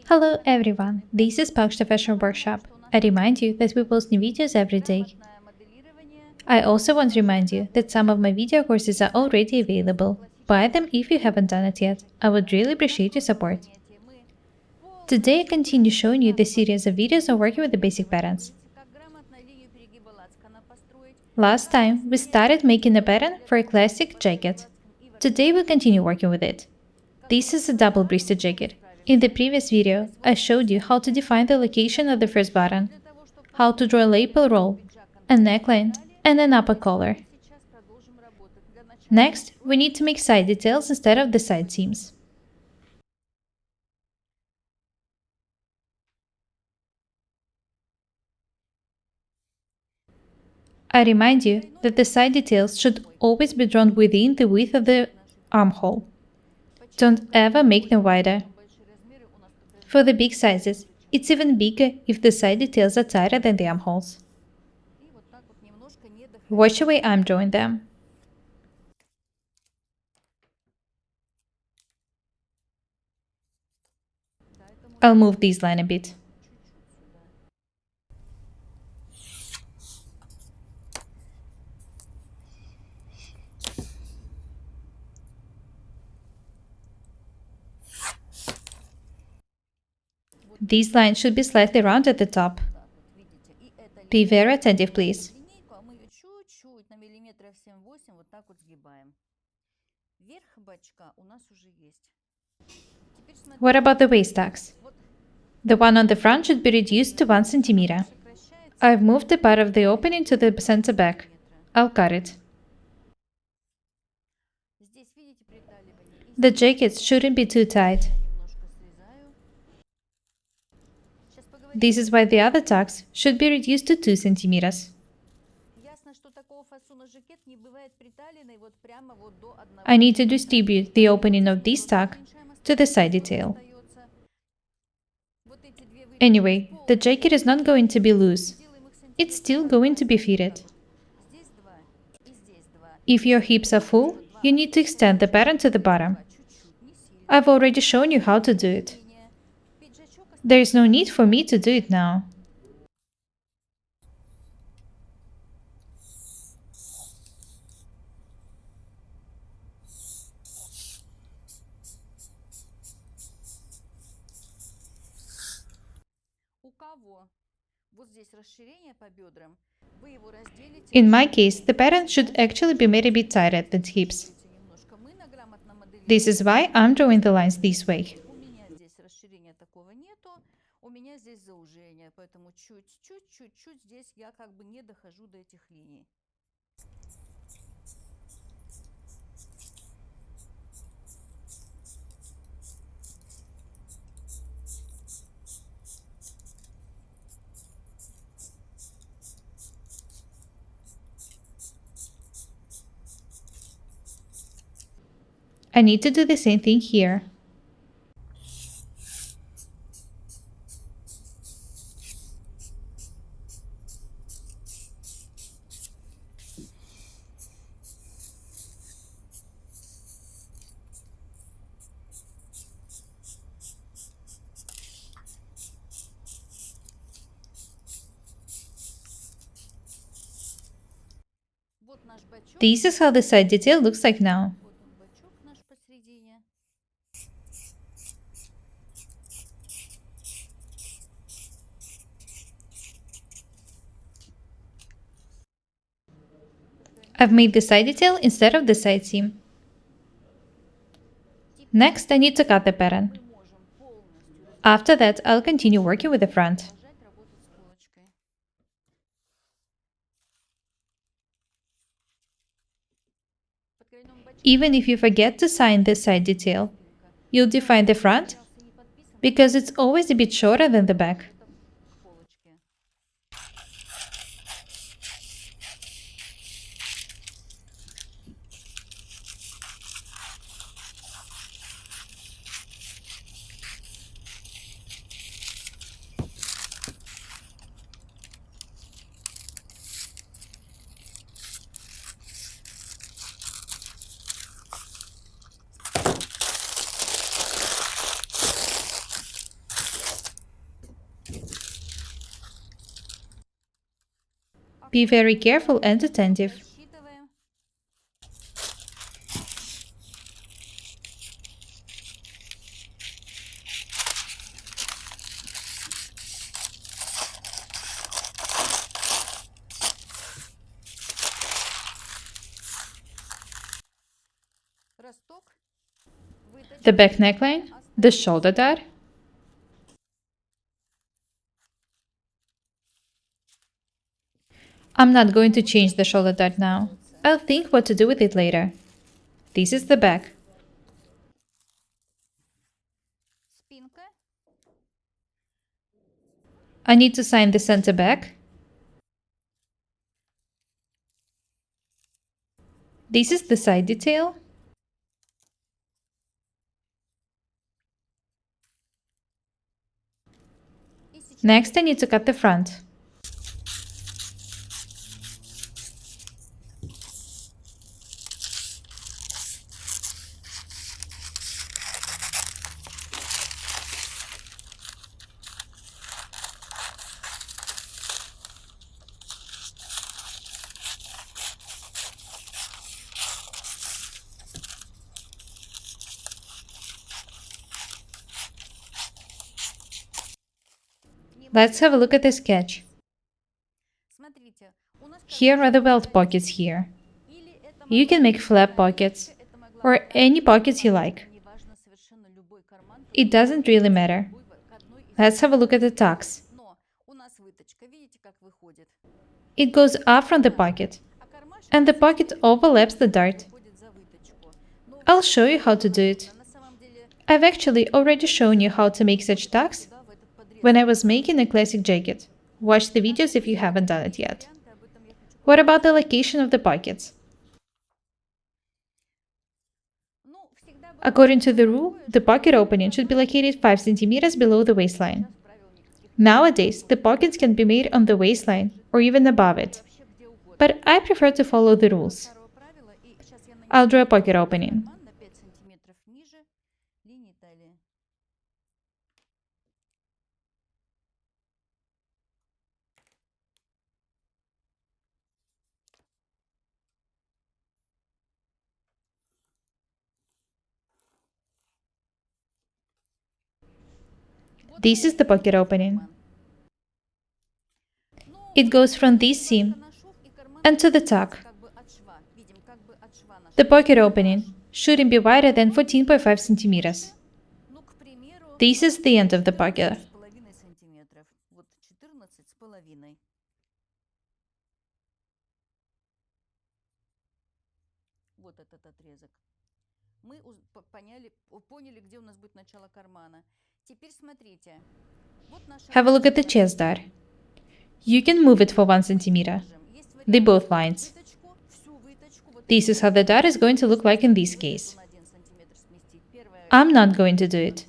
Hello everyone, this is Paukshte Fashion Workshop. I remind you that we post new videos every day. I also want to remind you that some of my video courses are already available. Buy them if you haven't done it yet. I would really appreciate your support. Today I continue showing you the series of videos on working with the basic patterns. Last time, we started making a pattern for a classic jacket. Today we continue working with it. This is a double-breasted jacket. In the previous video, I showed you how to define the location of the first button, how to draw a lapel roll, a neckline, and an upper collar. Next, we need to make side details instead of the side seams. I remind you that the side details should always be drawn within the width of the armhole. Don't ever make them wider. For the big sizes, it's even bigger if the side details are tighter than the armholes. Watch the way I'm drawing them. I'll move this line a bit. These lines should be slightly round at the top. Be very attentive, please. What about the waist tucks? The one on the front should be reduced to 1 cm. I've moved the part of the opening to the center back. I'll cut it. The jackets shouldn't be too tight. This is why the other tucks should be reduced to 2 cm. I need to distribute the opening of this tuck to the side detail. Anyway, the jacket is not going to be loose. It's still going to be fitted. If your hips are full, you need to extend the pattern to the bottom. I've already shown you how to do it. There is no need for me to do it now. In my case, the pattern should actually be made a bit tighter at the hips. This is why I'm drawing the lines this way. I need to do the same thing here. This is how the side detail looks like now. I've made the side detail instead of the side seam. Next, I need to cut the pattern. After that, I'll continue working with the front. Even if you forget to sign the side detail, you'll define the front because it's always a bit shorter than the back. Be very careful and attentive. The back neckline, the shoulder dart. I'm not going to change the shoulder dart now. I'll think what to do with it later. This is the back. I need to sign the center back. This is the side detail. Next, I need to cut the front. Let's have a look at the sketch. Here are the welt pockets here. You can make flap pockets, or any pockets you like. It doesn't really matter. Let's have a look at the tucks. It goes up from the pocket, and the pocket overlaps the dart. I'll show you how to do it. I've actually already shown you how to make such tucks when I was making a classic jacket. Watch the videos if you haven't done it yet. What about the location of the pockets? According to the rule, the pocket opening should be located 5 cm below the waistline. Nowadays, the pockets can be made on the waistline or even above it. But I prefer to follow the rules. I'll draw a pocket opening. This is the pocket opening. It goes from this seam and to the tuck. The pocket opening shouldn't be wider than 14.5 centimeters. This is the end of the pocket. Have a look at the chest dart. You can move it for 1 centimeter. The both lines. This is how the dart is going to look like in this case. I'm not going to do it.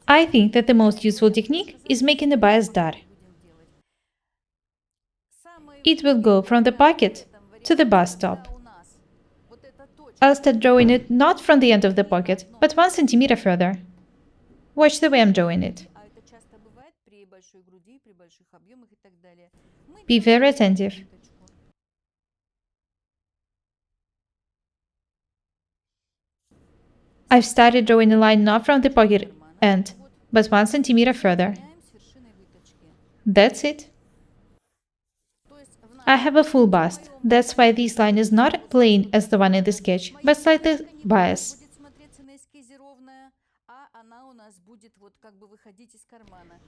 I think that the most useful technique is making a bias dart. It will go from the pocket to the bust top. I'll start drawing it not from the end of the pocket, but 1 centimeter further. Watch the way I'm drawing it. Be very attentive. I've started drawing a line not from the pocket end, but 1 centimeter further. That's it. I have a full bust. That's why this line is not plain as the one in the sketch, but slightly biased.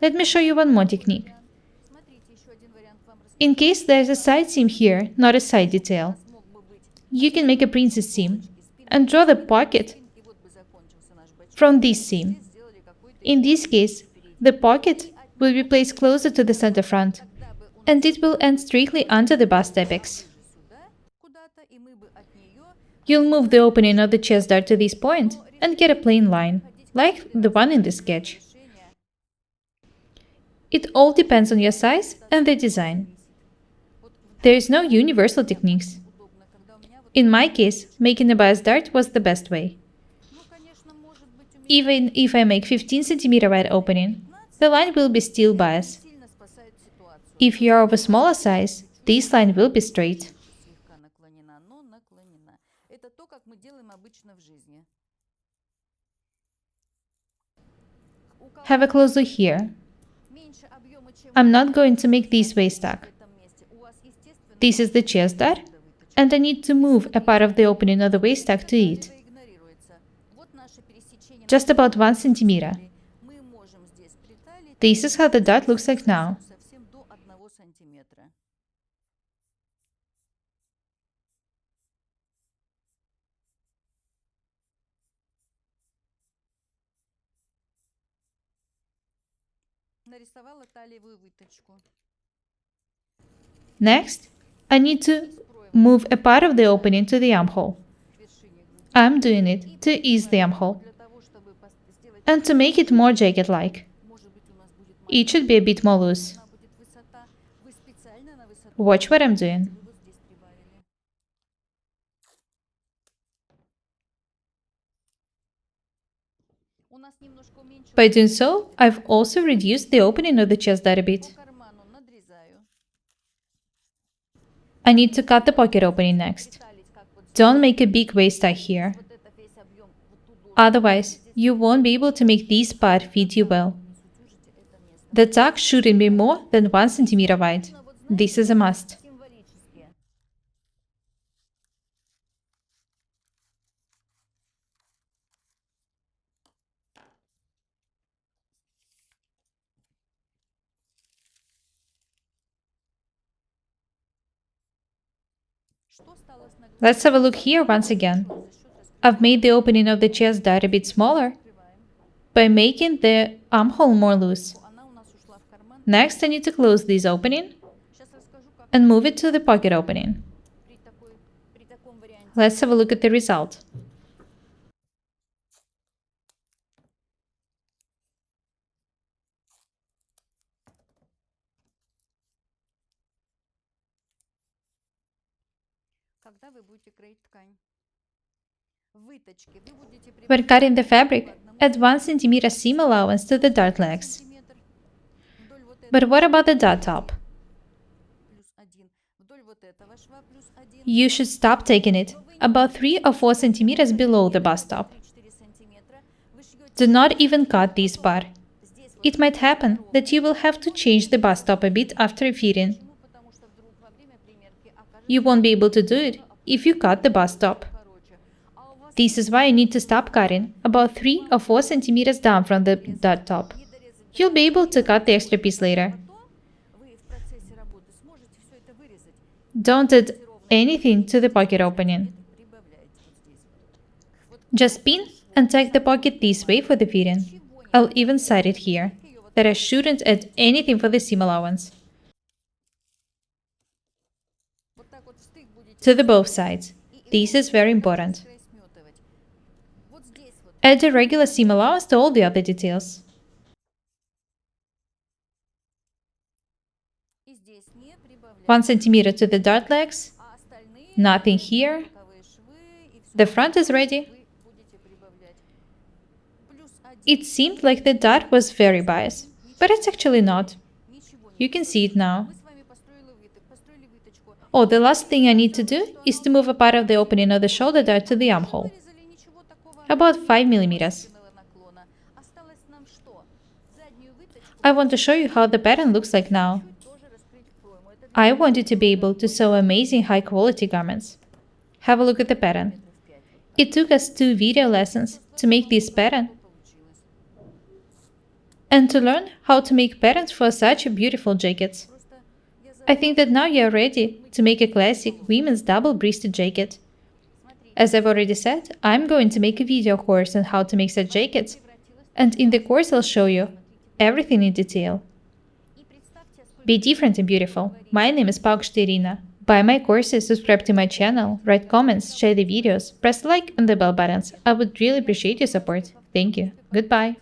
Let me show you one more technique. In case there's a side seam here, not a side detail, you can make a princess seam and draw the pocket from this seam. In this case, the pocket will be placed closer to the center front, and it will end strictly under the bust apex. You'll move the opening of the chest dart to this point and get a plain line, like the one in the sketch. It all depends on your size and the design. There is no universal techniques. In my case, making a bias dart was the best way. Even if I make 15 cm wide opening, the line will be still biased. If you are of a smaller size, this line will be straight. Have a close look here. I'm not going to make this waist tuck. This is the chest dart, and I need to move a part of the opening of the waist tuck to it. Just about 1 centimeter. This is how the dart looks like now. Next, I need to move a part of the opening to the armhole. I'm doing it to ease the armhole and to make it more jacket-like. It should be a bit more loose. Watch what I'm doing. By doing so, I've also reduced the opening of the chest dart a bit. I need to cut the pocket opening next. Don't make a big waist tuck here. Otherwise, you won't be able to make this part fit you well. The tuck shouldn't be more than 1 centimeter wide. This is a must. Let's have a look here once again. I've made the opening of the chest dart a bit smaller by making the armhole more loose. Next, I need to close this opening and move it to the pocket opening. Let's have a look at the result. When cutting the fabric, add 1 centimeter seam allowance to the dart legs. But what about the dart top? You should stop taking it about 3 or 4 centimeters below the bust top. Do not even cut this part. It might happen that you will have to change the bust top a bit after fitting. You won't be able to do it if you cut the bust top. This is why you need to stop cutting about 3 or 4 centimeters down from the dart top. You'll be able to cut the extra piece later. Don't add anything to the pocket opening. Just pin and tack the pocket this way for the fitting. I'll even cite it here, that I shouldn't add anything for the seam allowance. To the both sides. This is very important. Add a regular seam allowance to all the other details. One centimeter to the dart legs. Nothing here. The front is ready. It seemed like the dart was very biased, but it's actually not. You can see it now. Oh, the last thing I need to do is to move a part of the opening of the shoulder dart to the armhole. About 5 millimeters. I want to show you how the pattern looks like now. I want you to be able to sew amazing high-quality garments. Have a look at the pattern. It took us 2 video lessons to make this pattern and to learn how to make patterns for such beautiful jackets. I think that now you are ready to make a classic women's double-breasted jacket. As I've already said, I'm going to make a video course on how to make such jackets, and in the course I'll show you everything in detail. Be different and beautiful. My name is Paukshte Irina. Buy my courses, subscribe to my channel, write comments, share the videos, press like and the bell buttons. I would really appreciate your support. Thank you. Goodbye.